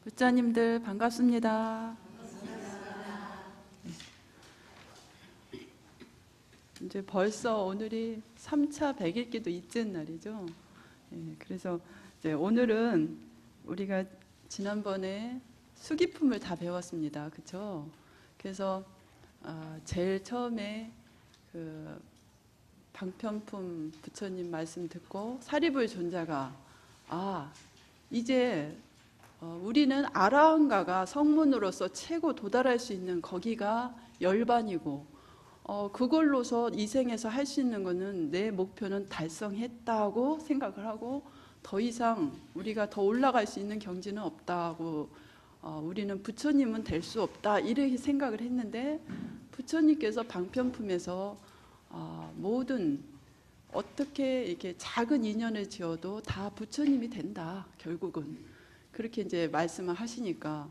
부자님들 반갑습니다. 이제 벌써 오늘이 3차 100일기도 이째 날이죠. 그래서 이제 오늘은 우리가 지난번에 수기품을 다 배웠습니다. 그렇죠? 그래서 제일 처음에 그 방편품 부처님 말씀 듣고 사리불 존자가 이제 우리는 아라한가가 성문으로서 최고 도달할 수 있는 거기가 열반이고 그걸로서 이 생에서 할 수 있는 거는 내 목표는 달성했다고 생각을 하고 더 이상 우리가 더 올라갈 수 있는 경지는 없다고 우리는 부처님은 될 수 없다 이렇게 생각을 했는데 부처님께서 방편품에서 모든 어떻게 이렇게 작은 인연을 지어도 다 부처님이 된다 결국은 그렇게 이제 말씀을 하시니까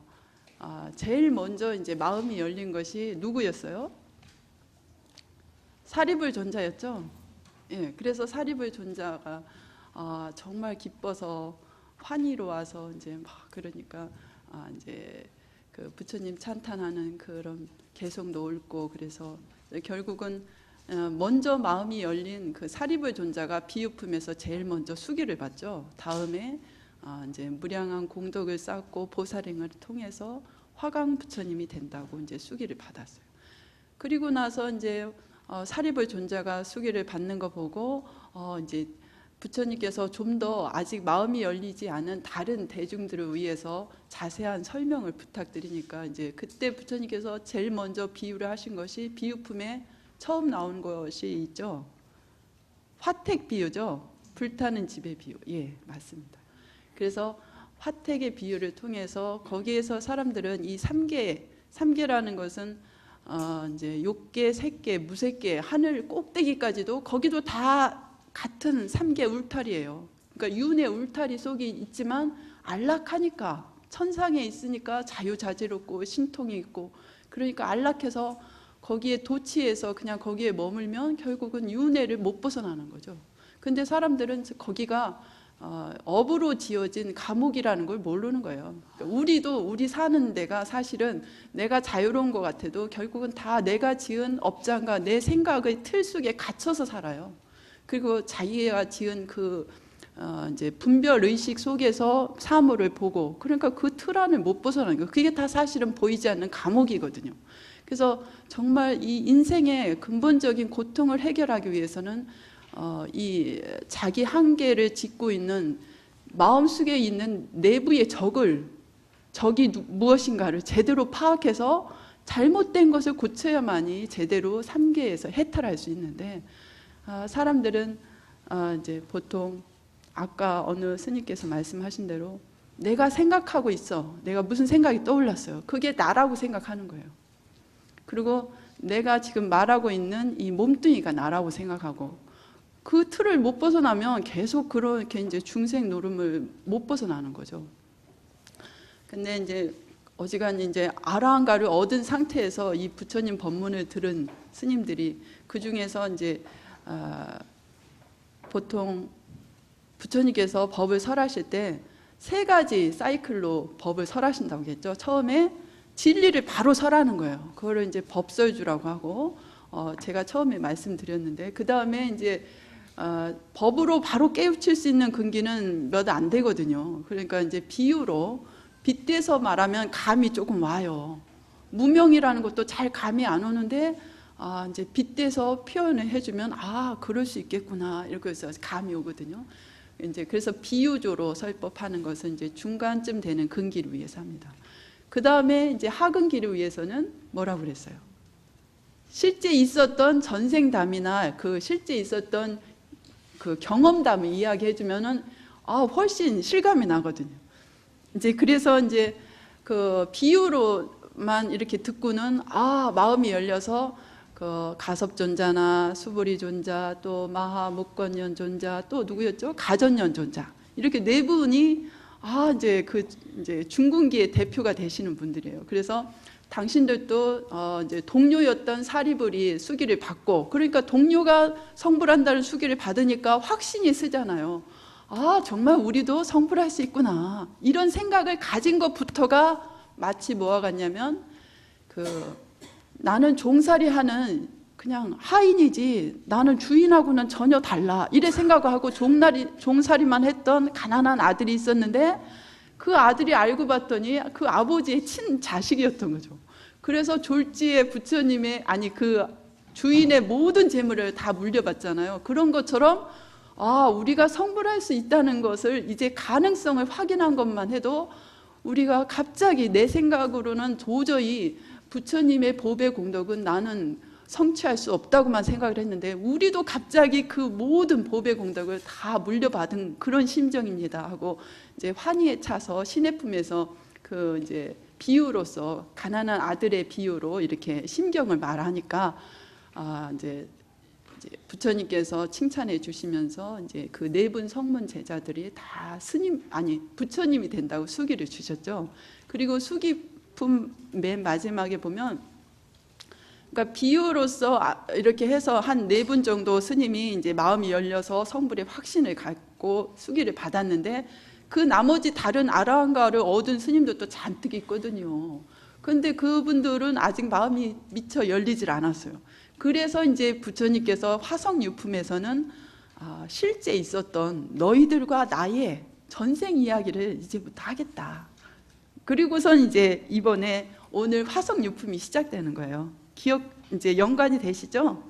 제일 먼저 이제 마음이 열린 것이 누구였어요? 사리불 존자였죠. 그래서 사리불 존자가 정말 기뻐서 환희로 와서 이제 막 그러니까 이제 그 부처님 찬탄하는 그런 개성도 옳고 그래서 결국은 먼저 마음이 열린 그 사리불 존자가 비유품에서 제일 먼저 수기를 받죠. 다음에 이제 무량한 공덕을 쌓고 보살행을 통해서 화강 부처님이 된다고 이제 수기를 받았어요. 그리고 나서 이제 사리불 존자가 수기를 받는 거 보고 이제 부처님께서 좀 더 아직 마음이 열리지 않은 다른 대중들을 위해서 자세한 설명을 부탁드리니까 이제 그때 부처님께서 제일 먼저 비유를 하신 것이 비유품에 처음 나온 것이 있죠. 화택 비유죠. 불타는 집의 비유. 예, 맞습니다. 그래서 화택의 비유를 통해서 거기에서 사람들은 이 삼계라는 것은 이제 욕계, 색계, 무색계, 하늘 꼭대기까지도 거기도 다 같은 삼계 울타리예요. 그러니까 윤의 울타리 속에 있지만 안락하니까 천상에 있으니까 자유자재롭고 신통이 있고 그러니까 안락해서 거기에 도취해서 그냥 거기에 머물면 결국은 윤회를 못 벗어나는 거죠. 근데 사람들은 거기가 업으로 지어진 감옥이라는 걸 모르는 거예요. 그러니까 우리 사는 데가 사실은 내가 자유로운 것 같아도 결국은 다 내가 지은 업장과 내 생각의 틀 속에 갇혀서 살아요. 그리고 자기가 지은 그 이제 분별 의식 속에서 사물을 보고 그러니까 그 틀 안을 못 벗어나는 거예요. 그게 다 사실은 보이지 않는 감옥이거든요. 그래서 정말 이 인생의 근본적인 고통을 해결하기 위해서는 이 자기 한계를 짚고 있는 마음속에 있는 내부의 적이 무엇인가를 제대로 파악해서 잘못된 것을 고쳐야만이 제대로 삼계에서 해탈할 수 있는데 사람들은 이제 보통 아까 어느 스님께서 말씀하신 대로 내가 생각하고 있어. 내가 무슨 생각이 떠올랐어요. 그게 나라고 생각하는 거예요. 그리고 내가 지금 말하고 있는 이 몸뚱이가 나라고 생각하고 그 틀을 못 벗어나면 계속 그렇게 이제 중생 노름을 못 벗어나는 거죠. 근데 이제 어지간히 이제 아라한가를 얻은 상태에서 이 부처님 법문을 들은 스님들이 그 중에서 이제 보통 부처님께서 법을 설하실 때 3가지 사이클로 법을 설하신다고 했죠. 처음에 진리를 바로 설하는 거예요. 그거를 이제 법설주라고 하고 제가 처음에 말씀드렸는데 그 다음에 이제 법으로 바로 깨우칠 수 있는 근기는 몇 안 되거든요. 그러니까 이제 비유로 빗대서 말하면 감이 조금 와요. 무명이라는 것도 잘 감이 안 오는데 이제 빗대서 표현을 해주면 그럴 수 있겠구나 이렇게 해서 감이 오거든요. 이제 그래서 비유조로 설법하는 것은 이제 중간쯤 되는 근기를 위해서 합니다. 그 다음에 이제 하근기를 위해서는 뭐라고 그랬어요? 실제 있었던 전생담이나 그 실제 있었던 그 경험담을 이야기해 주면은 훨씬 실감이 나거든요. 이제 그래서 이제 그 비유로만 이렇게 듣고는 마음이 열려서 그 가섭존자나 수보리존자 또 마하묵건연존자 또 누구였죠? 가전연존자 이렇게 4분이 이제 중군기의 대표가 되시는 분들이에요. 그래서 당신들도 이제 동료였던 사리불이 수기를 받고 그러니까 동료가 성불한다는 수기를 받으니까 확신이 쓰잖아요. 아, 정말 우리도 성불할 수 있구나. 이런 생각을 가진 것부터가 마치 뭐와 같냐면, 나는 종살이 하는 그냥 하인이지, 나는 주인하고는 전혀 달라. 이래 생각하고 종살이만 했던 가난한 아들이 있었는데, 그 아들이 알고 봤더니 그 아버지의 친자식이었던 거죠. 그래서 졸지에 부처님의, 그 주인의 모든 재물을 다 물려받잖아요. 그런 것처럼 우리가 성불할 수 있다는 것을 이제 가능성을 확인한 것만 해도 우리가 갑자기 내 생각으로는 도저히 부처님의 보배 공덕은 나는 성취할 수 없다고만 생각을 했는데, 우리도 갑자기 그 모든 보배 공덕을 다 물려받은 그런 심정입니다 하고 이제 환희에 차서 시내품에서 그 이제 비유로서 가난한 아들의 비유로 이렇게 심경을 말하니까 이제 부처님께서 칭찬해 주시면서 이제 그 네 분 성문 제자들이 다 부처님이 된다고 수기를 주셨죠. 그리고 수기품 맨 마지막에 보면, 그러니까 비유로서 이렇게 해서 한 네 분 정도 스님이 이제 마음이 열려서 성불의 확신을 갖고 수기를 받았는데, 그 나머지 다른 아라한가를 얻은 스님들도 잔뜩 있거든요. 그런데 그분들은 아직 마음이 미처 열리질 않았어요. 그래서 이제 부처님께서 화성유품에서는 실제 있었던 너희들과 나의 전생 이야기를 이제부터 하겠다. 그리고선 이제 이번에 오늘 화성유품이 시작되는 거예요. 이제 연관이 되시죠?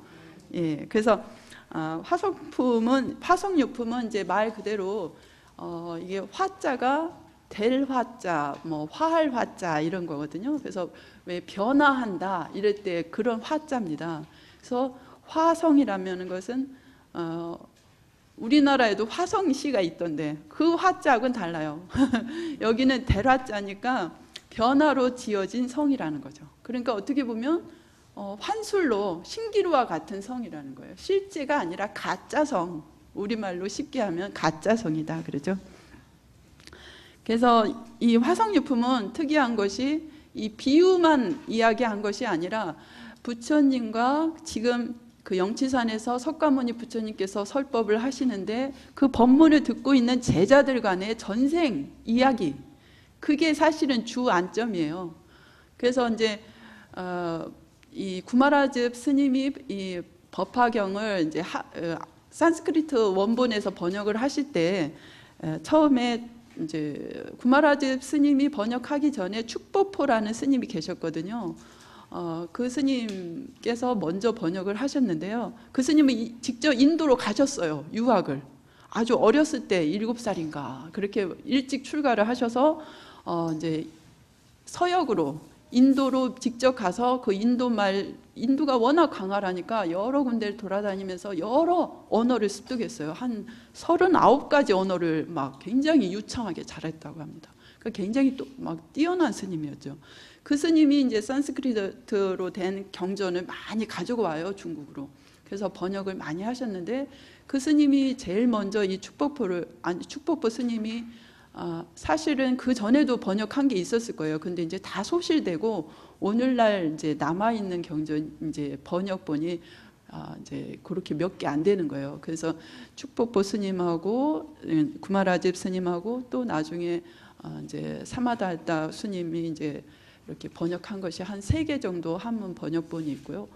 예, 그래서 화성유품은 이제 말 그대로 이게 화자가 될 화자, 뭐 화할 화자 이런 거거든요. 그래서 왜 변화한다 이럴 때 그런 화자입니다. 그래서 화성이라는 것은 우리나라에도 화성시가 있던데 그 화자하고는 달라요. 여기는 될 화자니까 변화로 지어진 성이라는 거죠. 그러니까 어떻게 보면 환술로 신기루와 같은 성이라는 거예요. 실제가 아니라 가짜성, 우리말로 쉽게 하면 가짜성이다 그러죠. 그래서 이 화성유품은 특이한 것이 이 비유만 이야기한 것이 아니라 부처님과 지금 그 영치산에서 석가모니 부처님께서 설법을 하시는데 그 법문을 듣고 있는 제자들 간의 전생 이야기, 그게 사실은 주 안점이에요. 그래서 이제 이 구마라즙 스님이 이 법화경을 이제 산스크리트 원본에서 번역을 하실 때 처음에 이제 구마라즙 스님이 번역하기 전에 축법포라는 스님이 계셨거든요. 그 스님께서 먼저 번역을 하셨는데요. 그 스님은 직접 인도로 가셨어요. 유학을. 아주 어렸을 때 7살인가 그렇게 일찍 출가를 하셔서 이제 서역으로 인도로 직접 가서 그 인도가 워낙 강하라니까 여러 군데를 돌아다니면서 여러 언어를 습득했어요. 한 39가지 언어를 막 굉장히 유창하게 잘했다고 합니다. 그러니까 굉장히 또 막 뛰어난 스님이었죠. 그 스님이 이제 산스크리트로 된 경전을 많이 가지고 와요, 중국으로. 그래서 번역을 많이 하셨는데 그 스님이 제일 먼저 이 축법포 스님이 사실은 그 전에도 번역한 게 있었을 거예요. 근데 이제 다 소실되고 오늘날 이제 남아 있는 경전 이제 번역본이 이제 그렇게 몇 개 안 되는 거예요. 그래서 축법보 스님하고 구마라집 스님하고 또 나중에 이제 사마달다 스님이 이제 이렇게 번역한 것이 한 3개 정도 한문 번역본이 있고요.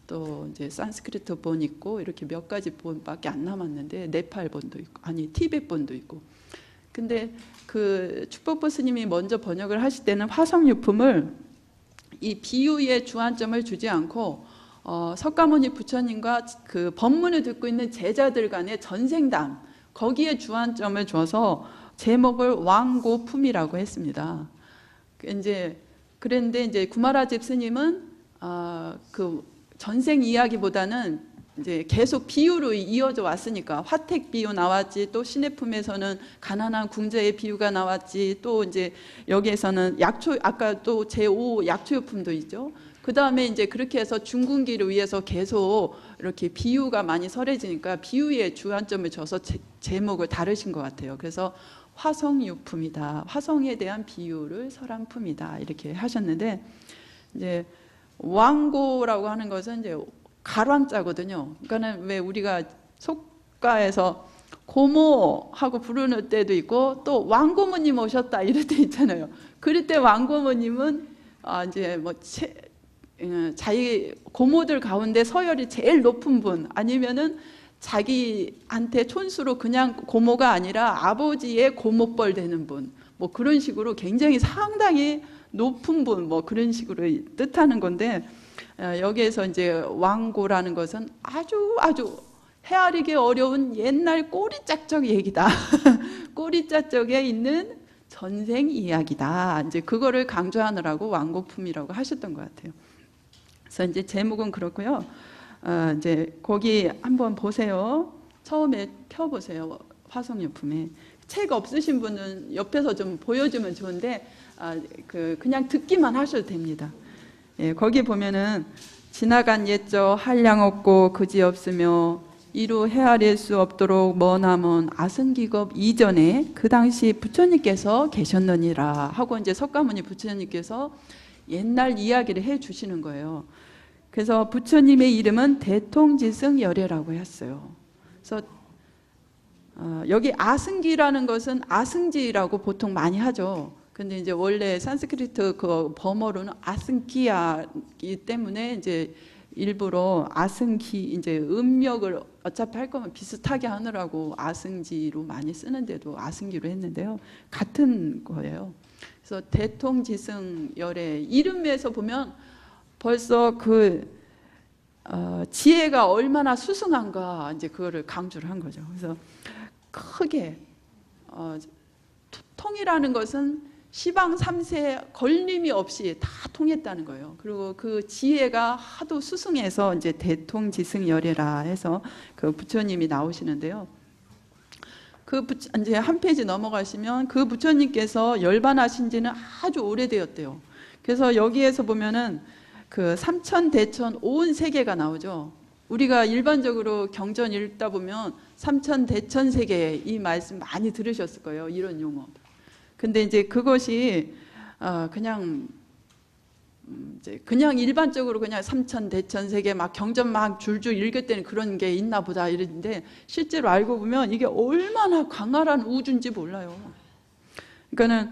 또 이제 산스크리트 본 있고 이렇게 몇 가지 본밖에 안 남았는데 네팔 본도 있고 티베트 본도 있고. 근데 그 축법보 스님이 먼저 번역을 하실 때는 화성유품을 이 비유의 주안점을 주지 않고 석가모니 부처님과 그 법문을 듣고 있는 제자들 간의 전생담, 거기에 주안점을 줘서 제목을 왕고품이라고 했습니다. 그런데 이제 구마라집 스님은 그 전생 이야기보다는 이제 계속 비유로 이어져 왔으니까 화택 비유 나왔지, 또 시내품에서는 가난한 궁자의 비유가 나왔지, 또 이제 여기에서는 약초, 아까 또 제5 약초유품도 있죠. 그 다음에 이제 그렇게 해서 중군기를 위해서 계속 이렇게 비유가 많이 설해지니까 비유에 주안점을 줘서 제목을 다르신 것 같아요. 그래서 화성유품이다, 화성에 대한 비유를 설한 품이다 이렇게 하셨는데, 이제 왕고라고 하는 것은 이제 가랑자거든요. 그러니까는 왜 우리가 속가에서 고모하고 부르는 때도 있고 또 왕고모님 오셨다 이럴 때 있잖아요. 그럴 때 왕고모님은 이제 뭐 자기 고모들 가운데 서열이 제일 높은 분, 아니면은 자기한테 촌수로 그냥 고모가 아니라 아버지의 고모뻘 되는 분, 뭐 그런 식으로 굉장히 상당히 높은 분, 뭐 그런 식으로 뜻하는 건데, 여기에서 이제 왕고라는 것은 아주 헤아리기 어려운 옛날 꼬리짝적 얘기다. 꼬리짝적에 있는 전생 이야기다. 이제 그거를 강조하느라고 왕고품이라고 하셨던 것 같아요. 그래서 이제 제목은 그렇고요. 이제 거기 한번 보세요. 처음에 펴보세요. 화성유품에. 책 없으신 분은 옆에서 좀 보여주면 좋은데 그냥 듣기만 하셔도 됩니다. 예, 거기 보면은 지나간 옛적 한량 없고 그지 없으며 이루 헤아릴 수 없도록 머나먼 아승기겁 이전에 그 당시 부처님께서 계셨느니라 하고 이제 석가모니 부처님께서 옛날 이야기를 해 주시는 거예요. 그래서 부처님의 이름은 대통지승열애라고 했어요. 그래서 여기 아승기라는 것은 아승지라고 보통 많이 하죠. 근데 이제 원래 산스크리트 그 범어로는 아승기야기 때문에 이제 일부러 아승기 이제 음력을 어차피 할 거면 비슷하게 하느라고 아승지로 많이 쓰는데도 아승기로 했는데요. 같은 거예요. 그래서 대통지승열애 이름에서 보면 벌써 그 지혜가 얼마나 수승한가 이제 그거를 강조를 한 거죠. 그래서 크게 통이라는 것은 시방 3세 걸림이 없이 다 통했다는 거예요. 그리고 그 지혜가 하도 수승해서 이제 대통지승열애라 해서 그 부처님이 나오시는데요. 이제 한 페이지 넘어가시면 그 부처님께서 열반하신 지는 아주 오래되었대요. 그래서 여기에서 보면은 그 삼천대천 오은세계가 나오죠. 우리가 일반적으로 경전 읽다 보면 삼천대천세계 이 말씀 많이 들으셨을 거예요. 이런 용어. 근데 이제 그것이 그냥 일반적으로 그냥 삼천대천세계 막 경전 막 줄줄 읽을 때는 그런 게 있나 보다 이랬는데 실제로 알고 보면 이게 얼마나 광활한 우주인지 몰라요. 그러니까는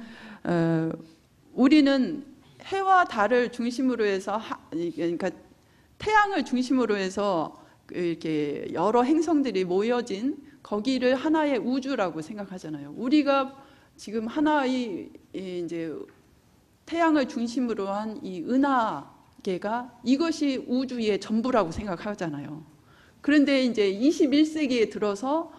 우리는 해와 달을 중심으로 해서 그러니까 태양을 중심으로 해서 이렇게 여러 행성들이 모여진 거기를 하나의 우주라고 생각하잖아요. 우리가 지금 하나의 이제 태양을 중심으로 한 이 은하계가 이것이 우주의 전부라고 생각하잖아요. 그런데 이제 21세기에 들어서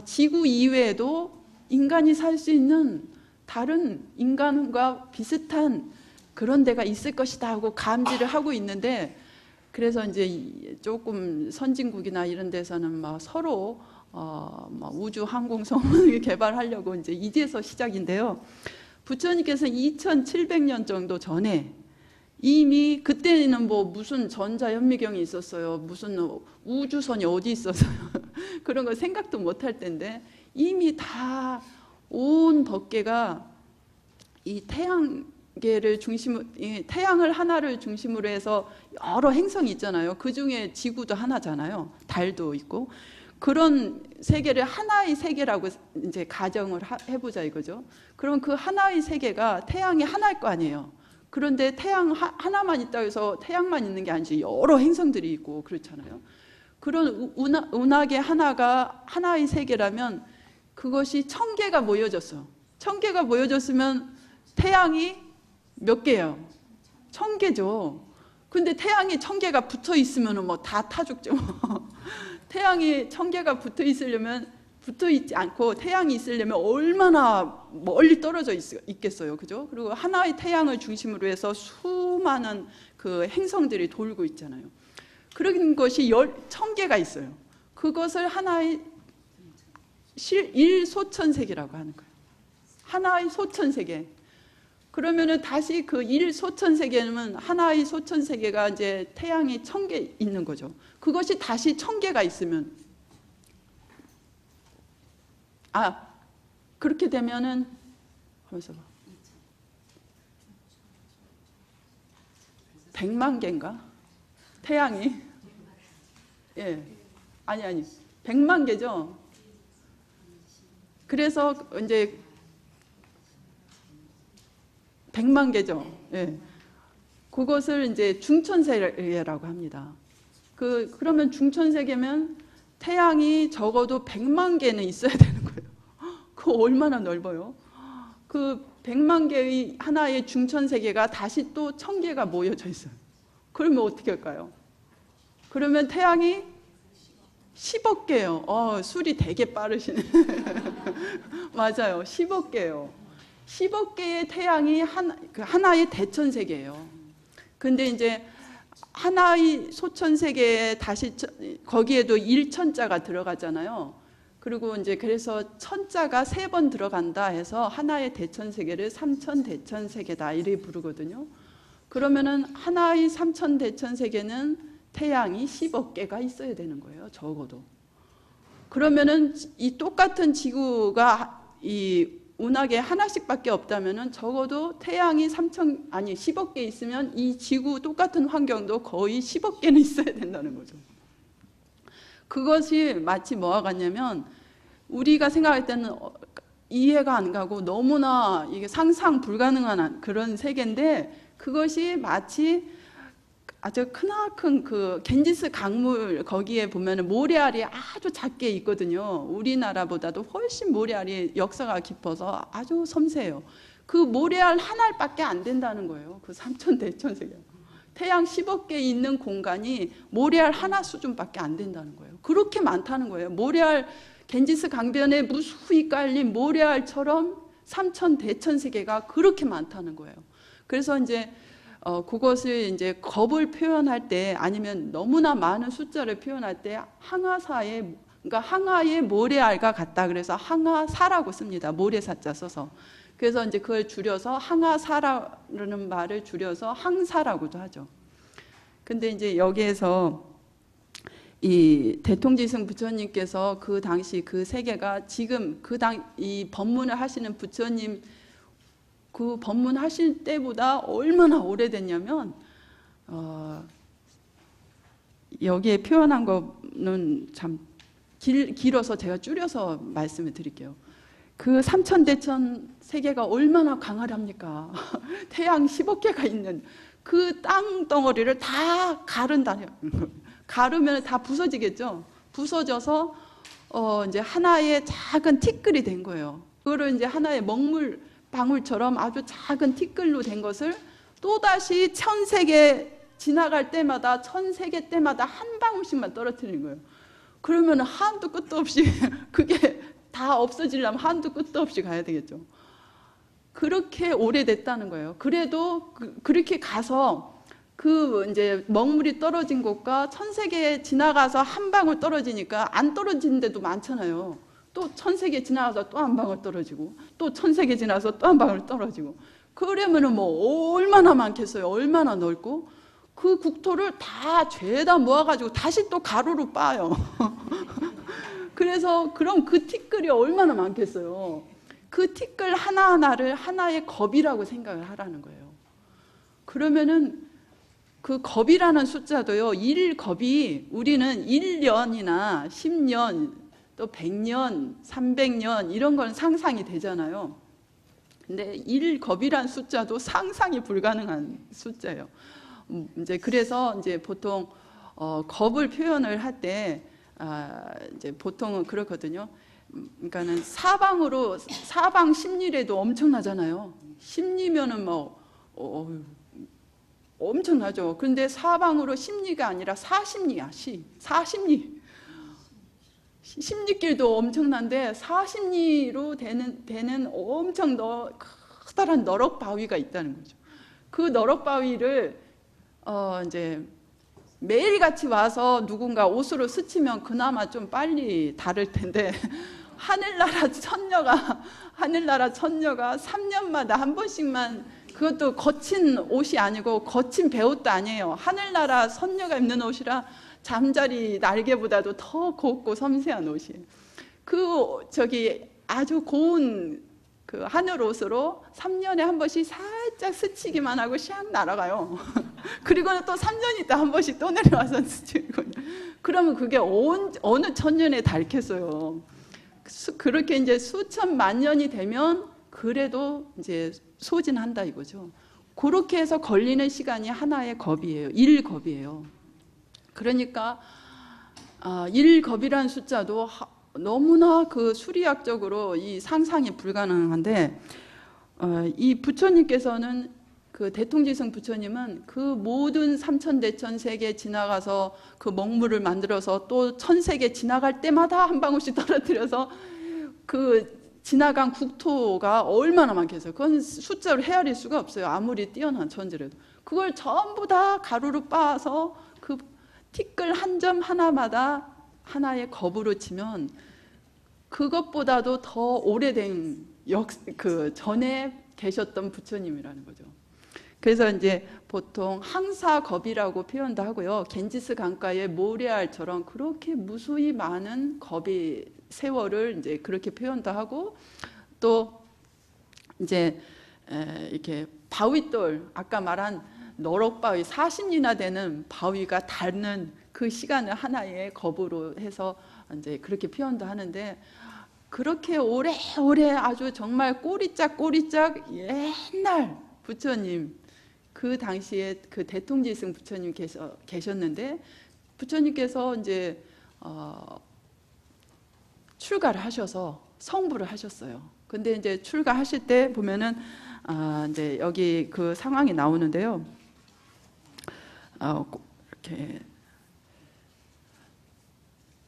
지구 이외에도 인간이 살 수 있는 다른 인간과 비슷한 그런 데가 있을 것이다 하고 감지를 하고 있는데, 그래서 이제 조금 선진국이나 이런 데서는 막 서로 우주 항공성을 개발하려고 이제서 시작인데요. 부처님께서 2700년 정도 전에 이미 그때는 뭐 무슨 전자현미경이 있었어요. 무슨 우주선이 어디 있었어요. 그런 거 생각도 못할 텐데 이미 다 온 법계가 이 태양계를 태양을 하나를 중심으로 해서 여러 행성이 있잖아요. 그 중에 지구도 하나잖아요. 달도 있고. 그런 세계를 하나의 세계라고 이제 가정을 해보자 이거죠. 그럼 그 하나의 세계가 태양이 하나일 거 아니에요. 그런데 태양 하나만 있다고 해서 태양만 있는 게 아니지 여러 행성들이 있고 그렇잖아요. 그런 은하계 하나가 하나의 세계라면 그것이 1000개가 모여졌어. 1000개가 모여졌으면 태양이 몇 개예요? 1000개죠. 근데 태양이 1000개가 붙어 있으면 뭐 다 타 죽죠. 태양이 1000개가 붙어 있으려면 붙어 있지 않고 태양이 있으려면 얼마나 멀리 떨어져 있겠어요. 그죠? 그리고 하나의 태양을 중심으로 해서 수많은 그 행성들이 돌고 있잖아요. 그런 것이 1000개가 있어요. 그것을 하나의 일소천세계라고 하는 거예요. 하나의 소천세계. 그러면은 다시 그 일소천세계는 하나의 소천세계가 이제 태양이 1000개 있는 거죠. 그것이 다시 1000개가 있으면 그렇게 되면은 거기서 100만 개인가? 태양이 아니 100만 개죠. 그래서 이제 100만 개죠. 예. 그것을 이제 중천세계라고 합니다. 그러면 중천세계면 태양이 적어도 100만 개는 있어야 되는 거예요. 그거 얼마나 넓어요? 그 100만 개의 하나의 중천세계가 다시 또 1000개가 모여져 있어요. 그러면 어떻게 할까요? 그러면 태양이 10억 개요. 술이 되게 빠르시네. 맞아요. 10억 개요. 10억 개의 태양이 하나의 대천세계예요. 근데 이제 하나의 소천세계에 다시 거기에도 1천자가 들어가잖아요. 그리고 이제 그래서 천자가 3번 들어간다 해서 하나의 대천세계를 삼천대천세계다 이렇게 부르거든요. 그러면은 하나의 삼천대천세계는 태양이 10억 개가 있어야 되는 거예요. 적어도. 그러면은 이 똑같은 지구가 이 운하계 하나씩밖에 없다면은 적어도 태양이 10억 개 있으면 이 지구 똑같은 환경도 거의 10억 개는 있어야 된다는 거죠. 그것이 마치 뭐와 같냐면 우리가 생각할 때는 이해가 안 가고 너무나 이게 상상 불가능한 그런 세계인데 그것이 마치 아주 크나큰 그 겐지스 강물 거기에 보면은 모래알이 아주 작게 있거든요. 우리나라보다도 훨씬 모래알이 역사가 깊어서 아주 섬세해요. 그 모래알 하나밖에 안 된다는 거예요. 그 삼천대천세계. 태양 10억 개 있는 공간이 모래알 하나 수준밖에 안 된다는 거예요. 그렇게 많다는 거예요. 모래알 겐지스 강변에 무수히 깔린 모래알처럼 삼천대천세계가 그렇게 많다는 거예요. 그래서 이제 그것을 이제 겁을 표현할 때 아니면 너무나 많은 숫자를 표현할 때 항아사의 그러니까 항아의 모래알과 같다. 그래서 항아사라고 씁니다. 모래사자 써서. 그래서 이제 그걸 줄여서 항아사라는 말을 줄여서 항사라고도 하죠. 근데 이제 여기에서 이 대통지승 부처님께서 그 당시 그 세계가 지금 이 법문을 하시는 부처님 그 법문하실 때보다 얼마나 오래됐냐면 여기에 표현한 거는 참 길어서 제가 줄여서 말씀을 드릴게요. 그 삼천대천 세계가 얼마나 강하답니까? 태양 10억 개가 있는 그 땅 덩어리를 다 가른다요. 가르면 다 부서지겠죠. 부서져서 이제 하나의 작은 티끌이 된 거예요. 그거를 이제 하나의 먹물 방울처럼 아주 작은 티끌로 된 것을 또다시 1000세계 지나갈 때마다 1000세계 때마다 한 방울씩만 떨어뜨리는 거예요. 그러면 한도 끝도 없이 그게 다 없어지려면 한도 끝도 없이 가야 되겠죠. 그렇게 오래됐다는 거예요. 그래도 그렇게 가서 그 이제 먹물이 떨어진 곳과 1000세계 지나가서 한 방울 떨어지니까 안 떨어지는 데도 많잖아요. 또 1000세계 지나가서 또 한 방울 떨어지고 또 1000세계 지나서 또 한 방울 떨어지고 그러면은 뭐 얼마나 많겠어요. 얼마나 넓고 그 국토를 다 죄다 모아가지고 다시 또 가루로 빻아요. 그래서 그럼 그 티끌이 얼마나 많겠어요. 그 티끌 하나하나를 하나의 겁이라고 생각을 하라는 거예요. 그러면은 그 겁이라는 숫자도요. 1겁이 우리는 1년이나 10년 또 100년, 300년 이런 건 상상이 되잖아요. 근데 1겁이란 숫자도 상상이 불가능한 숫자예요. 이제 그래서 이제 보통 겁을 표현을 할 때 이제 보통은 그렇거든요. 그러니까는 사방 심리래도 엄청나잖아요. 심리면은 뭐 엄청나죠. 그런데 사방으로 심리가 아니라 사심리야. 사심리. 심리길도 엄청난데 사심리로 되는 엄청 커다란 너럭 바위가 있다는 거죠. 그 너럭 바위를 이제 매일같이 와서 누군가 옷으로 스치면 그나마 좀 빨리 닳을 텐데 하늘나라 천녀가 3년마다 한 번씩만 그것도 거친 옷이 아니고 거친 배옷도 아니에요. 하늘나라 선녀가 입는 옷이라 잠자리 날개보다도 더 곱고 섬세한 옷이에요. 아주 고운 그 하늘 옷으로 3년에 한 번씩 살짝 스치기만 하고 샥 날아가요. 그리고는 또 3년 있다 한 번씩 또 내려와서 스치고. 그러면 그게 어느 천년에 닳겠어요. 그렇게 이제 수천만 년이 되면 그래도 이제 소진한다 이거죠. 그렇게 해서 걸리는 시간이 하나의 겁이에요. 1겁이에요. 그러니까 1겁이라는 숫자도 너무나 그 수리학적으로 이 상상이 불가능한데, 이 부처님께서는 그 대통지승 부처님은 그 모든 삼천대천 세계 지나가서 그 먹물을 만들어서 또 천세계 지나갈 때마다 한 방울씩 떨어뜨려서 그 지나간 국토가 얼마나 많겠어요. 그건 숫자로 헤아릴 수가 없어요. 아무리 뛰어난 천재라도. 그걸 전부 다 가루로 빻아서 그 티끌 한 점 하나마다 하나의 겁으로 치면 그것보다도 더 오래된 그 전에 계셨던 부처님이라는 거죠. 그래서 이제 보통 항사겁이라고 표현도 하고요. 겐지스 강가의 모래알처럼 그렇게 무수히 많은 겁이 세월을 이제 그렇게 표현도 하고, 또 이제 이렇게 바위돌, 아까 말한 너럭바위 40리나 되는 바위가 닳는 그 시간을 하나의 겁으로 해서 이제 그렇게 표현도 하는데, 그렇게 오래오래 아주 정말 꼬리짝 옛날 부처님, 그 당시에 그 대통지승 부처님 계셨는데, 부처님께서 이제 출가를 하셔서 성불을 하셨어요. 근데 이제 출가하실 때 보면은 이제 여기 그 상황이 나오는데요. 이렇게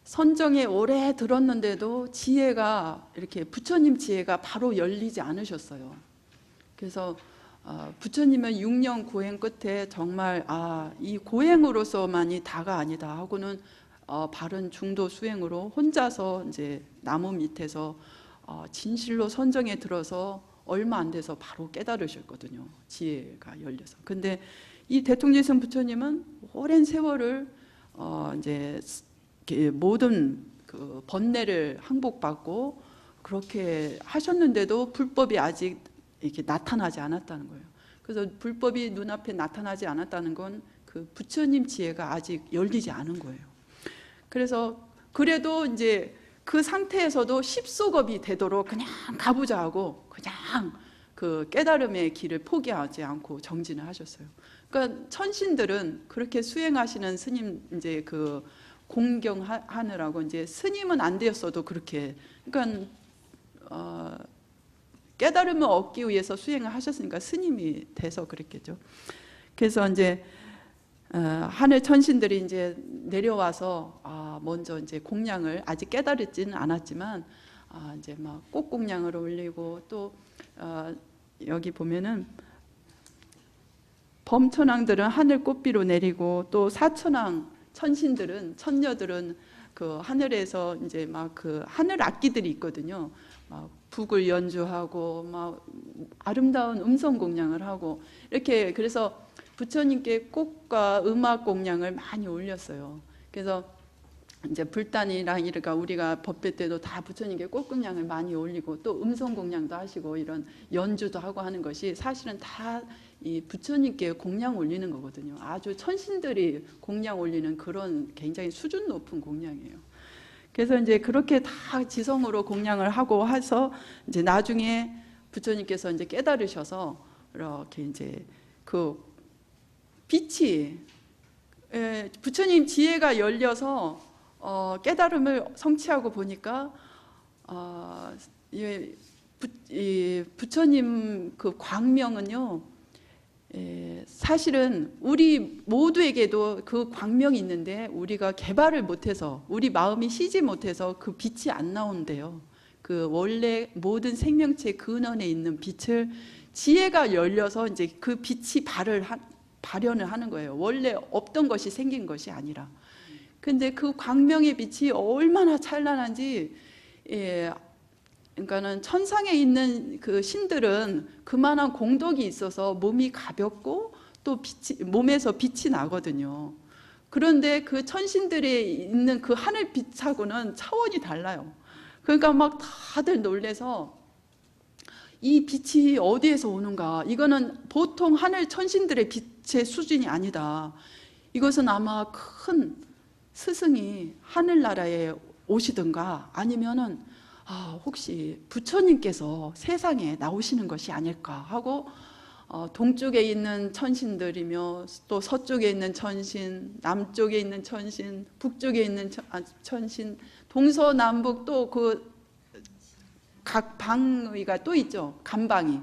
선정에 오래 들었는데도 지혜가 이렇게 부처님 지혜가 바로 열리지 않으셨어요. 그래서 부처님은 6년 고행 끝에 정말 이 고행으로서만이 다가 아니다 하고는 바른 중도 수행으로 혼자서 이제 나무 밑에서 진실로 선정에 들어서 얼마 안 돼서 바로 깨달으셨거든요. 지혜가 열려서. 근데 이 대통지승 부처님은 오랜 세월을 이제 모든 그 번뇌를 항복받고 그렇게 하셨는데도 불법이 아직 이렇게 나타나지 않았다는 거예요. 그래서 불법이 눈앞에 나타나지 않았다는 건 그 부처님 지혜가 아직 열리지 않은 거예요. 그래서 그래도 이제 그 상태에서도 십소겁이 되도록 그냥 가보자 하고 그냥 그 깨달음의 길을 포기하지 않고 정진을 하셨어요. 그러니까 천신들은 그렇게 수행하시는 스님 이제 그 공경하느라고 이제 스님은 안 되었어도 그렇게, 그러니까 깨달음을 얻기 위해서 수행을 하셨으니까 스님이 돼서 그랬겠죠. 그래서 이제 하늘 천신들이 이제 내려와서 먼저 이제 공양을 아직 깨달지는 않았지만 이제 막 꽃공양을 올리고, 또 여기 보면은 범천왕들은 하늘 꽃비로 내리고, 또 사천왕 천신들은 천녀들은 그 하늘에서 이제 막 그 하늘 악기들이 있거든요. 막 북을 연주하고 막 아름다운 음성 공양을 하고 이렇게, 그래서 부처님께 꽃과 음악 공양을 많이 올렸어요. 그래서 이제 불단이랑 이러니까 우리가 법회 때도 다 부처님께 꽃 공양을 많이 올리고 또 음성 공양도 하시고 이런 연주도 하고 하는 것이 사실은 다 이 부처님께 공양 올리는 거거든요. 아주 천신들이 공양 올리는 그런 굉장히 수준 높은 공양이에요. 그래서 이제 그렇게 다 지성으로 공양을 하고 해서 이제 나중에 부처님께서 이제 깨달으셔서 이렇게 이제 그 빛이 부처님 지혜가 열려서 깨달음을 성취하고 보니까 부처님 그 광명은요, 사실은 우리 모두에게도 그 광명이 있는데 우리가 개발을 못해서, 우리 마음이 쉬지 못해서 그 빛이 안 나온대요. 그 원래 모든 생명체 근원에 있는 빛을 지혜가 열려서 이제 그 빛이 발현을 하는 거예요. 원래 없던 것이 생긴 것이 아니라. 근데 그 광명의 빛이 얼마나 찬란한지, 그러니까는 천상에 있는 그 신들은 그만한 공덕이 있어서 몸이 가볍고 또 몸에서 빛이 나거든요. 그런데 그 천신들이 있는 그 하늘빛하고는 차원이 달라요. 그러니까 막 다들 놀래서 이 빛이 어디에서 오는가? 이거는 보통 하늘 천신들의 빛의 수준이 아니다. 이것은 아마 큰 스승이 하늘나라에 오시든가 아니면은 혹시 부처님께서 세상에 나오시는 것이 아닐까 하고 동쪽에 있는 천신들이며 또 서쪽에 있는 천신, 남쪽에 있는 천신, 북쪽에 있는 천신, 동서남북 또 그 각 방의가 또 있죠. 간방이.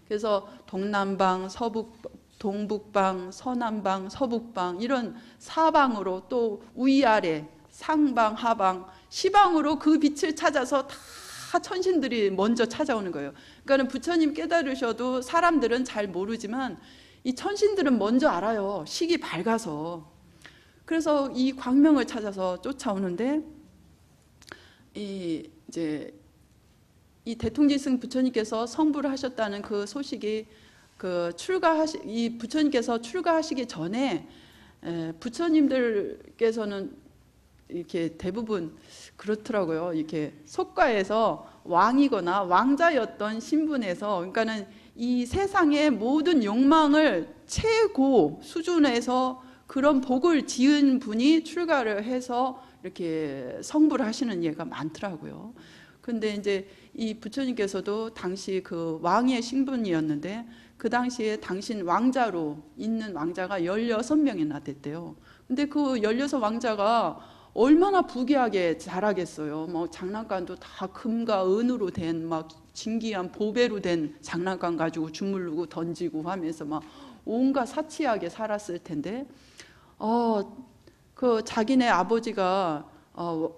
그래서 동남방, 동북방, 서남방, 서북방 이런 사방으로 또 위아래 상방, 하방, 시방으로 그 빛을 찾아서 다 천신들이 먼저 찾아오는 거예요. 그러니까 부처님 깨달으셔도 사람들은 잘 모르지만 이 천신들은 먼저 알아요. 식이 밝아서. 그래서 이 광명을 찾아서 쫓아오는데 이제 이 대통지승 부처님께서 성불을 하셨다는 그 소식이 이 부처님께서 출가하시기 전에 부처님들께서는 이렇게 대부분 그렇더라고요. 이렇게 속가에서 왕이거나 왕자였던 신분에서, 그러니까는 이 세상의 모든 욕망을 최고 수준에서 그런 복을 지은 분이 출가를 해서 이렇게 성불을 하시는 예가 많더라고요. 근데 이제 이 부처님께서도 당시 그 왕의 신분이었는데 그 당시에 당신 왕자로 있는 왕자가 16명이나 됐대요. 근데 그 16왕자가 얼마나 부귀하게 자라겠어요. 뭐 장난감도 다 금과 은으로 된 막 진기한 보배로 된 장난감 가지고 주물르고 던지고 하면서 막 온갖 사치하게 살았을 텐데 그 자기네 아버지가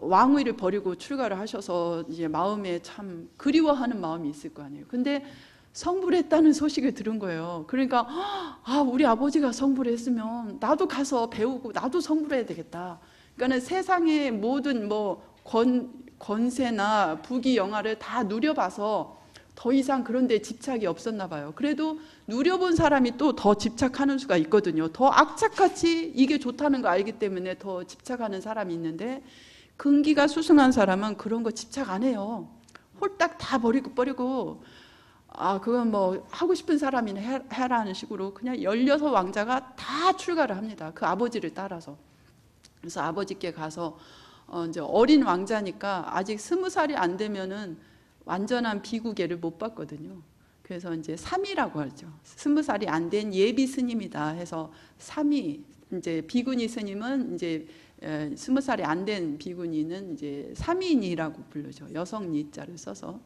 왕위를 버리고 출가를 하셔서 이제 마음에 참 그리워하는 마음이 있을 거 아니에요. 근데 성불했다는 소식을 들은 거예요. 그러니까 우리 아버지가 성불했으면 나도 가서 배우고 나도 성불해야 되겠다. 그러니까 세상의 모든 권세나 부귀 영화를 다 누려봐서 더 이상 그런 데 집착이 없었나 봐요. 그래도 누려본 사람이 또 더 집착하는 수가 있거든요. 더 악착같이 이게 좋다는 거 알기 때문에 더 집착하는 사람이 있는데 근기가 수승한 사람은 그런 거 집착 안 해요. 홀딱 다 버리고 그건 뭐 하고 싶은 사람이나 해라는 식으로 그냥 16왕자가 다 출가를 합니다. 그 아버지를 따라서. 그래서 아버지께 가서 이제 어린 왕자니까 아직 20살이 안 되면은 완전한 비구계를 못 받거든요. 그래서 이제 3위라고 하죠. 20살이 안 된 예비 스님이다 해서 3위, 이제 비구니 스님은 이제 20살이 안 된 비구니는 이제 3위니라고 부르죠. 여성 니자를 써서.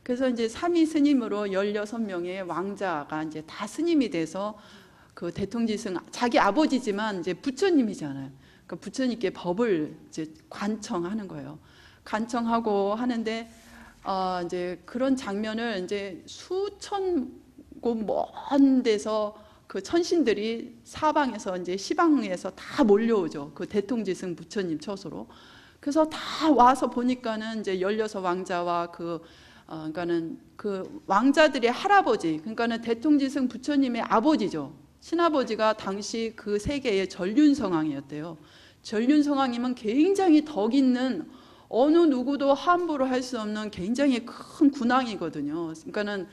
그래서 이제 3위 스님으로 16명의 왕자가 이제 다 스님이 돼서 그 대통지승 자기 아버지지만 이제 부처님이잖아요. 그러니까 부처님께 법을 이제 관청하는 거예요. 관청하고 하는데 이제 그런 장면을 이제 수천 곳 먼 데서 그 천신들이 사방에서 이제 시방에서 다 몰려오죠. 그 대통지승 부처님 처소로. 그래서 다 와서 보니까는 이제 16왕자와 그러니까는 그 왕자들의 할아버지, 그러니까는 대통지승 부처님의 아버지죠. 친아버지가 당시 그 세계의 전륜성왕이었대요. 전륜성왕이면 굉장히 덕 있는 어느 누구도 함부로 할 수 없는 굉장히 큰 군왕이거든요. 그러니까는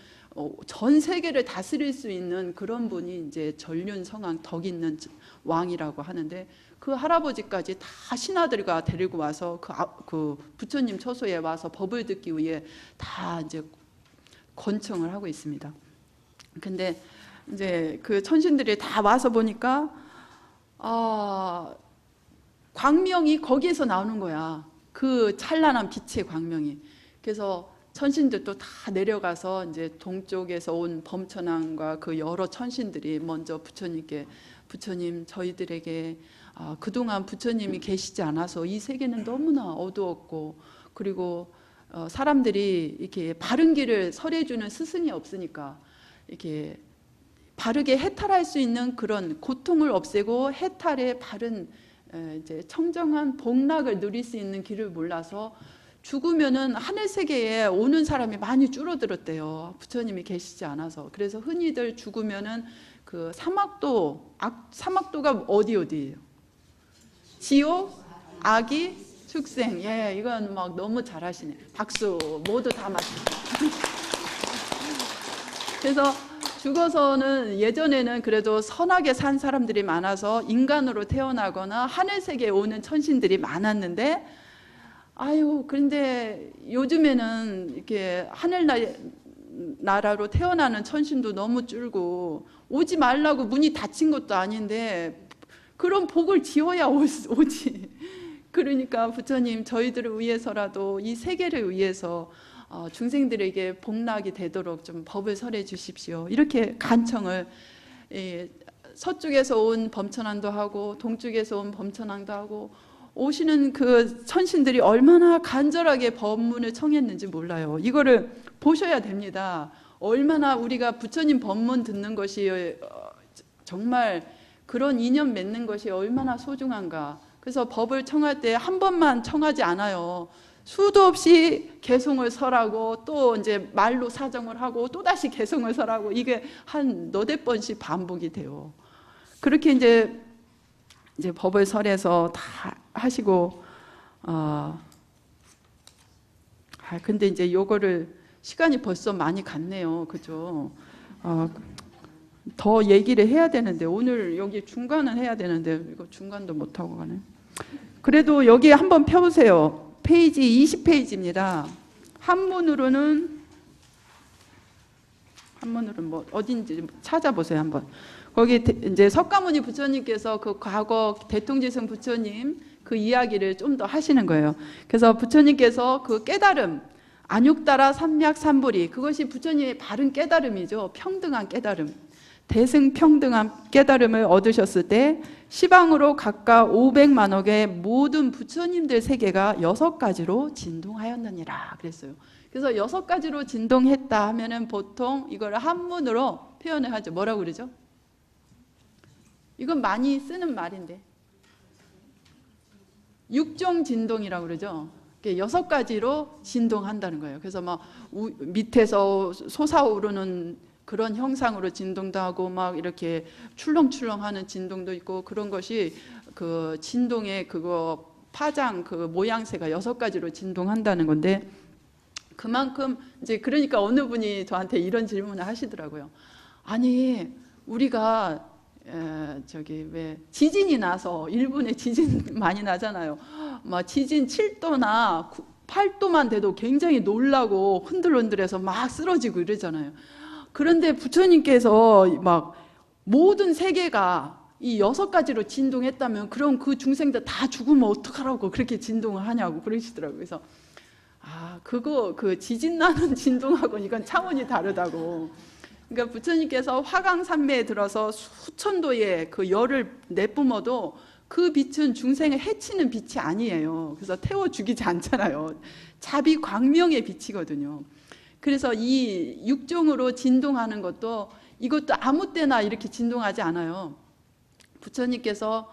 전 세계를 다스릴 수 있는 그런 분이 이제 전륜성왕 덕 있는 왕이라고 하는데 그 할아버지까지 다 신하들과 데리고 와서 그 부처님 처소에 와서 법을 듣기 위해 다 이제 권청을 하고 있습니다. 근데 이제 그 천신들이 다 와서 보니까 광명이 거기에서 나오는 거야. 그 찬란한 빛의 광명이. 그래서 천신들도 다 내려가서 이제 동쪽에서 온 범천왕과 그 여러 천신들이 먼저 부처님께, 부처님 저희들에게 그동안 부처님이 계시지 않아서 이 세계는 너무나 어두웠고, 그리고 사람들이 이렇게 바른 길을 설해주는 스승이 없으니까 이렇게 바르게 해탈할 수 있는 그런 고통을 없애고 해탈의 바른 이제 청정한 복락을 누릴 수 있는 길을 몰라서 죽으면은 하늘 세계에 오는 사람이 많이 줄어들었대요. 부처님이 계시지 않아서. 그래서 흔히들 죽으면은 그 사막도가 어디예요? 지옥, 악이, 축생. 예, 이건 막 너무 잘하시네. 박수. 모두 다 맞습니다. 그래서 죽어서는 예전에는 그래도 선하게 산 사람들이 많아서 인간으로 태어나거나 하늘 세계에 오는 천신들이 많았는데 아유, 그런데 요즘에는 이렇게 나라로 태어나는 천신도 너무 줄고 오지 말라고 문이 닫힌 것도 아닌데 그런 복을 지어야 오지. 그러니까 부처님 저희들을 위해서라도 이 세계를 위해서 중생들에게 복락이 되도록 좀 법을 설해 주십시오. 이렇게 간청을 서쪽에서 온 범천왕도 하고 동쪽에서 온 범천왕도 하고 오시는 그 천신들이 얼마나 간절하게 법문을 청했는지 몰라요. 이거를 보셔야 됩니다. 얼마나 우리가 부처님 법문 듣는 것이 정말 그런 인연 맺는 것이 얼마나 소중한가. 그래서 법을 청할 때 한 번만 청하지 않아요. 수도 없이 개송을 설하고 또 이제 말로 사정을 하고 또 다시 개송을 설하고 이게 한 너댓 번씩 반복이 돼요. 그렇게 이제 법을 설해서 다 하시고 근데 이제 요거를 시간이 벌써 많이 갔네요. 그죠? 더 얘기를 해야 되는데 오늘 여기 중간은 해야 되는데 이거 중간도 못 하고 가네. 그래도 여기 한번 펴보세요. 페이지 20페이지입니다. 한문으로는 뭐 어딘지 찾아보세요. 한번. 거기 이제 석가모니 부처님께서 그 과거 대통지승 부처님 그 이야기를 좀 더 하시는 거예요. 그래서 부처님께서 그 깨달음 안육따라 삼맥삼불이 그것이 부처님의 바른 깨달음이죠. 평등한 깨달음. 대승평등한 깨달음을 얻으셨을 때 시방으로 각각 500만억의 모든 부처님들 세계가 6가지로 진동하였느니라 그랬어요. 그래서 6가지로 진동했다 하면은 보통 이걸 한문으로 표현을 하죠. 뭐라고 그러죠? 이건 많이 쓰는 말인데 육종 진동이라고 그러죠. 6가지로 진동한다는 거예요. 그래서 막 밑에서 솟아오르는 그런 형상으로 진동도 하고 막 이렇게 출렁출렁하는 진동도 있고 그런 것이 그 진동의 그거 파장 그 모양새가 6가지로 진동한다는 건데 그만큼 이제 그러니까 어느 분이 저한테 이런 질문을 하시더라고요. 아니 우리가 저기 왜 지진이 나서 일본에 지진 많이 나잖아요. 막 지진 7도나 8도만 돼도 굉장히 놀라고 흔들흔들해서 막 쓰러지고 이러잖아요. 그런데 부처님께서 막 모든 세계가 이 6가지로 진동했다면 그럼 그 중생들 다 죽으면 어떡하라고 그렇게 진동을 하냐고 그러시더라고요. 그래서 그거 그 지진 나는 진동하고 이건 차원이 다르다고. 그러니까 부처님께서 화강산매에 들어서 수천도의 그 열을 내뿜어도 그 빛은 중생을 해치는 빛이 아니에요. 그래서 태워 죽이지 않잖아요. 자비 광명의 빛이거든요. 그래서 이 육종으로 진동하는 것도 이것도 아무 때나 이렇게 진동하지 않아요. 부처님께서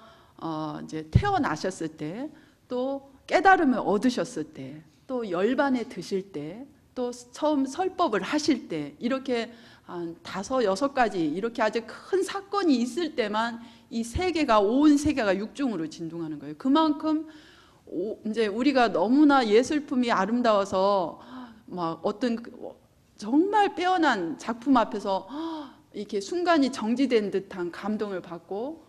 이제 태어나셨을 때, 또 깨달음을 얻으셨을 때, 또 열반에 드실 때, 또 처음 설법을 하실 때 이렇게 한 5, 6가지 이렇게 아주 큰 사건이 있을 때만 이 세계가 온 세계가 육종으로 진동하는 거예요. 그만큼 이제 우리가 너무나 예술품이 아름다워서 막 어떤 정말 빼어난 작품 앞에서 이렇게 순간이 정지된 듯한 감동을 받고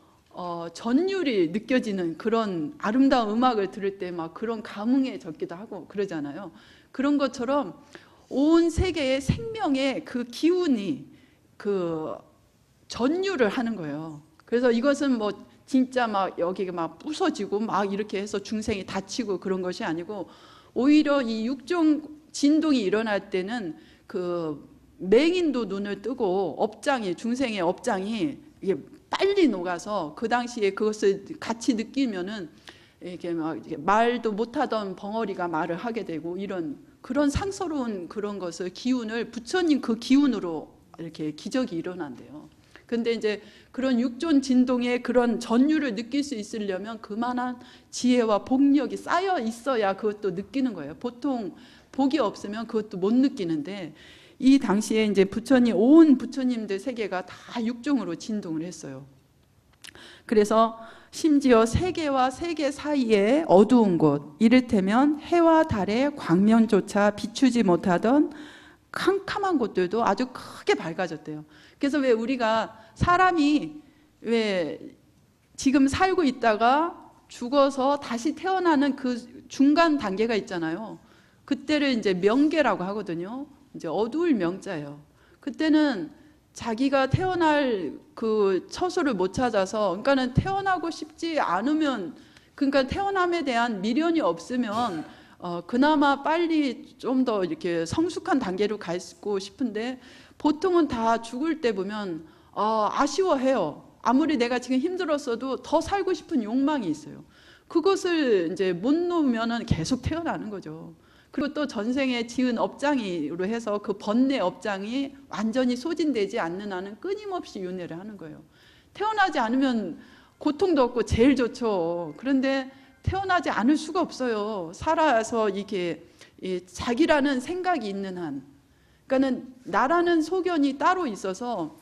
전율이 느껴지는 그런 아름다운 음악을 들을 때 막 그런 감흥에 젖기도 하고 그러잖아요. 그런 것처럼 온 세계의 생명의 그 기운이 그 전율을 하는 거예요. 그래서 이것은 뭐 진짜 막 여기가 막 부서지고 막 이렇게 해서 중생이 다치고 그런 것이 아니고 오히려 이 육종 진동이 일어날 때는 그 맹인도 눈을 뜨고 업장이 중생의 업장이 이게 빨리 녹아서 그 당시에 그것을 같이 느끼면은 이렇게 막 말도 못하던 벙어리가 말을 하게 되고 이런 그런 상서로운 그런 것을 기운을 부처님 그 기운으로 이렇게 기적이 일어난대요. 근데 이제 그런 육존 진동의 그런 전율을 느낄 수 있으려면 그만한 지혜와 복력이 쌓여 있어야 그것도 느끼는 거예요. 보통 복이 없으면 그것도 못 느끼는데 이 당시에 이제 부처님 온 부처님들 세계가 다 육종으로 진동을 했어요. 그래서 심지어 세계와 세계 사이에 어두운 곳, 이를테면 해와 달의 광명조차 비추지 못하던 캄캄한 곳들도 아주 크게 밝아졌대요. 그래서 왜 우리가 사람이 왜 지금 살고 있다가 죽어서 다시 태어나는 그 중간 단계가 있잖아요. 그때를 이제 명계라고 하거든요. 이제 어두울 명자예요. 그때는 자기가 태어날 그 처소를 못 찾아서, 그러니까는 태어나고 싶지 않으면, 그러니까 태어남에 대한 미련이 없으면 그나마 빨리 좀 더 이렇게 성숙한 단계로 가고 싶은데, 보통은 다 죽을 때 보면 아쉬워해요. 아무리 내가 지금 힘들었어도 더 살고 싶은 욕망이 있어요. 그것을 이제 못 놓으면은 계속 태어나는 거죠. 그리고 또 전생에 지은 업장으로 해서 그 번뇌 업장이 완전히 소진되지 않는 한은 끊임없이 윤회를 하는 거예요. 태어나지 않으면 고통도 없고 제일 좋죠. 그런데 태어나지 않을 수가 없어요. 살아서 이게 자기라는 생각이 있는 한, 그러니까는 나라는 소견이 따로 있어서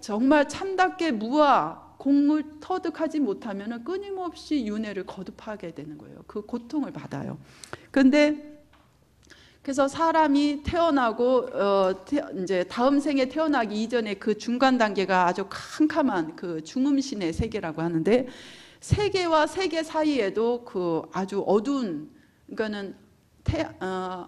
정말 참답게 무아 공을 터득하지 못하면 끊임없이 윤회를 거듭하게 되는 거예요. 그 고통을 받아요. 그런데 그래서 사람이 태어나고 이제 다음 생에 태어나기 이전에 그 중간 단계가 아주 캄캄한 그 중음신의 세계라고 하는데, 세계와 세계 사이에도 그 아주 어두운, 그러니까는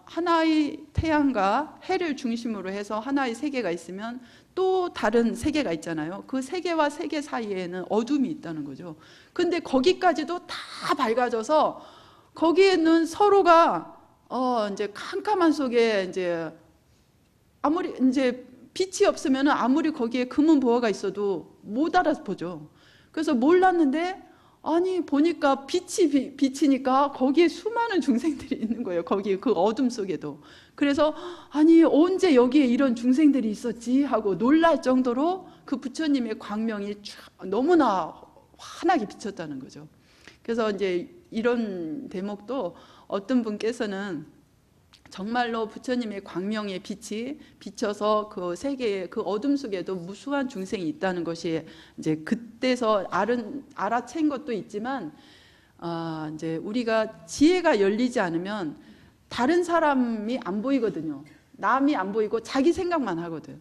하나의 태양과 해를 중심으로 해서 하나의 세계가 있으면 또 다른 세계가 있잖아요. 그 세계와 세계 사이에는 어둠이 있다는 거죠. 근데 거기까지도 다 밝아져서 거기에는 서로가 이제 캄캄한 속에 이제 아무리 이제 빛이 없으면 아무리 거기에 금은 보화가 있어도 못 알아보죠. 그래서 몰랐는데, 아니 보니까 빛이니까 거기에 수많은 중생들이 있는 거예요. 거기 그 어둠 속에도. 그래서 아니 언제 여기에 이런 중생들이 있었지 하고 놀랄 정도로 그 부처님의 광명이 너무나 환하게 비쳤다는 거죠. 그래서 이제 이런 대목도 어떤 분께서는 정말로 부처님의 광명의 빛이 비쳐서 그 세계의 그 어둠 속에도 무수한 중생이 있다는 것이 이제 그때서 알아챈 것도 있지만, 이제 우리가 지혜가 열리지 않으면 다른 사람이 안 보이거든요. 남이 안 보이고 자기 생각만 하거든.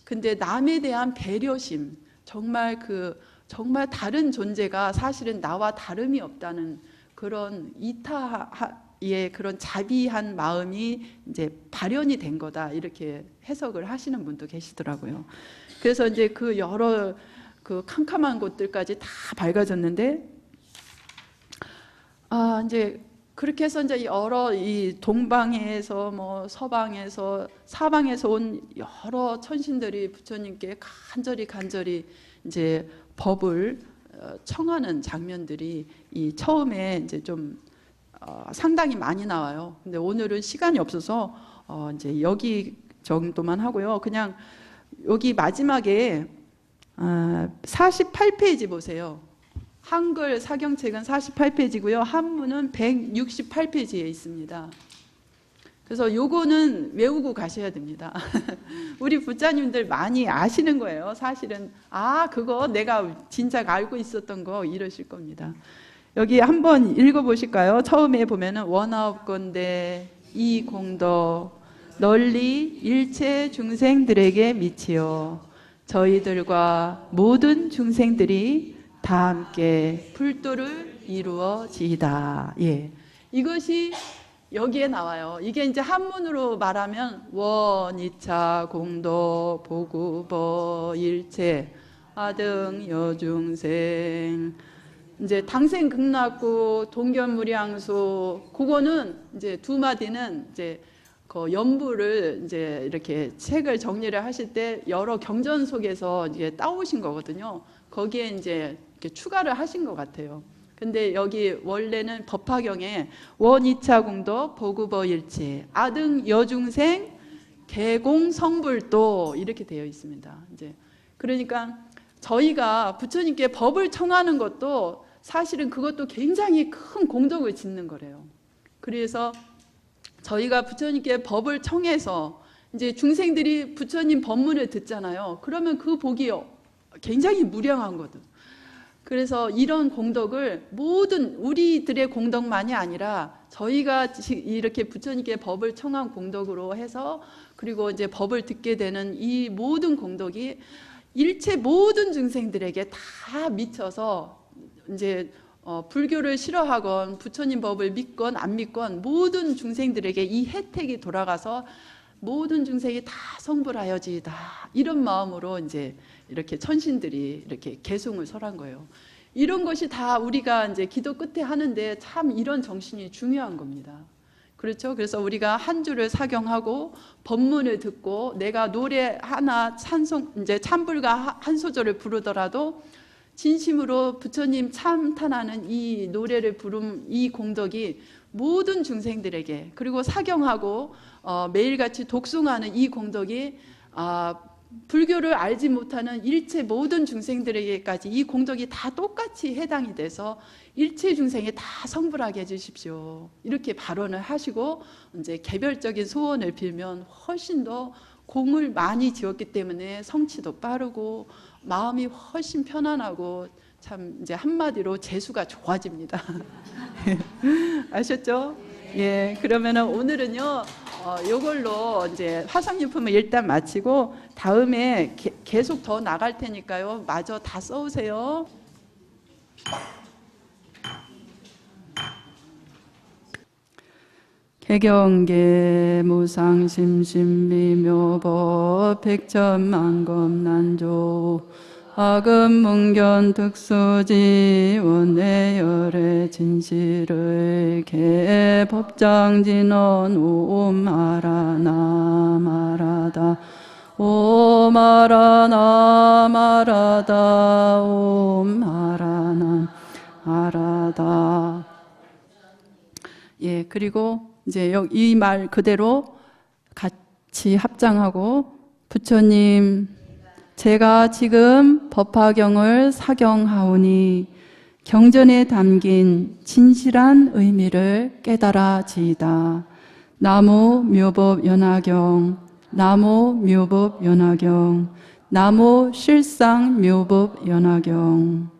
근데 남에 대한 배려심, 정말 다른 존재가 사실은 나와 다름이 없다는 그런 의 그런 자비한 마음이 이제 발현이 된 거다, 이렇게 해석을 하시는 분도 계시더라고요. 그래서 이제 그 여러 그 캄캄한 곳들까지 다 밝아졌는데, 이제 그렇게 해서 이제 여러 이 동방에서 뭐 서방에서 사방에서 온 여러 천신들이 부처님께 간절히 이제 법을 청하는 장면들이 이 처음에 이제 좀 상당히 많이 나와요. 근데 오늘은 시간이 없어서 이제 여기 정도만 하고요. 그냥 여기 마지막에 48페이지 보세요. 한글 사경책은 48페이지고요. 한문은 168페이지에 있습니다. 그래서 요거는 외우고 가셔야 됩니다. 우리 부자님들 많이 아시는 거예요. 사실은 그거 내가 진작 알고 있었던 거, 이러실 겁니다. 여기 한번 읽어보실까요? 처음에 보면은 원하옵건대 이 공덕 널리 일체 중생들에게 미치어 저희들과 모든 중생들이 다 함께 불도를 이루어지이다. 예, 이것이 여기에 나와요. 이게 이제 한문으로 말하면 원이차 공덕 보구버 일체 아등 여중생, 이제 당생 극락구 동견무량수, 그거는 이제 두 마디는 이제 그 연부를 이제 이렇게 책을 정리를 하실 때 여러 경전 속에서 이제 따오신 거거든요. 거기에 이제 이렇게 추가를 하신 것 같아요. 근데 여기 원래는 법화경에 원이차 공덕 보구버 일체 아등 여중생 개공 성불도 이렇게 되어 있습니다. 이제 그러니까 저희가 부처님께 법을 청하는 것도 사실은 그것도 굉장히 큰 공덕을 짓는 거래요. 그래서 저희가 부처님께 법을 청해서 이제 중생들이 부처님 법문을 듣잖아요. 그러면 그 복이 굉장히 무량한 거든. 그래서 이런 공덕을 모든 우리들의 공덕만이 아니라 저희가 이렇게 부처님께 법을 청한 공덕으로 해서, 그리고 이제 법을 듣게 되는 이 모든 공덕이 일체 모든 중생들에게 다 미쳐서 이제 불교를 싫어하건 부처님 법을 믿건 안 믿건 모든 중생들에게 이 혜택이 돌아가서 모든 중생이 다 성불하여지이다, 이런 마음으로 이제 이렇게 천신들이 이렇게 계승을 설한 거예요. 이런 것이 다 우리가 이제 기도 끝에 하는데 참 이런 정신이 중요한 겁니다. 그렇죠? 그래서 우리가 한 주를 사경하고 법문을 듣고 내가 노래 하나 찬송, 이제 참불가 한 소절을 부르더라도 진심으로 부처님 참탄하는 이 노래를 부름, 이 공덕이 모든 중생들에게, 그리고 사경하고 매일같이 독송하는 이 공덕이 불교를 알지 못하는 일체 모든 중생들에게까지 이 공덕이 다 똑같이 해당이 돼서 일체 중생에 다 성불하게 해주십시오, 이렇게 발언을 하시고 이제 개별적인 소원을 빌면 훨씬 더 공을 많이 지었기 때문에 성취도 빠르고 마음이 훨씬 편안하고 참 이제 한마디로 재수가 좋아집니다. 아셨죠? 예, 그러면은 오늘은요, 요걸로 이제 화상유품을 일단 마치고 다음에 계속 더 나갈 테니까요, 마저 다 써오세요. 개경계 무상심심미묘법 백천만검난조 아금문견 특수지원내열의 진실을 개법장진언 오마라나 마라다 오마라나 마라다 오마라나 마라다. 예, 그리고 이제 이 말 그대로 같이 합장하고, 부처님, 제가 지금 법화경을 사경하오니 경전에 담긴 진실한 의미를 깨달아지이다. 나무 묘법 연화경, 나무 묘법 연화경, 나무 실상 묘법 연화경.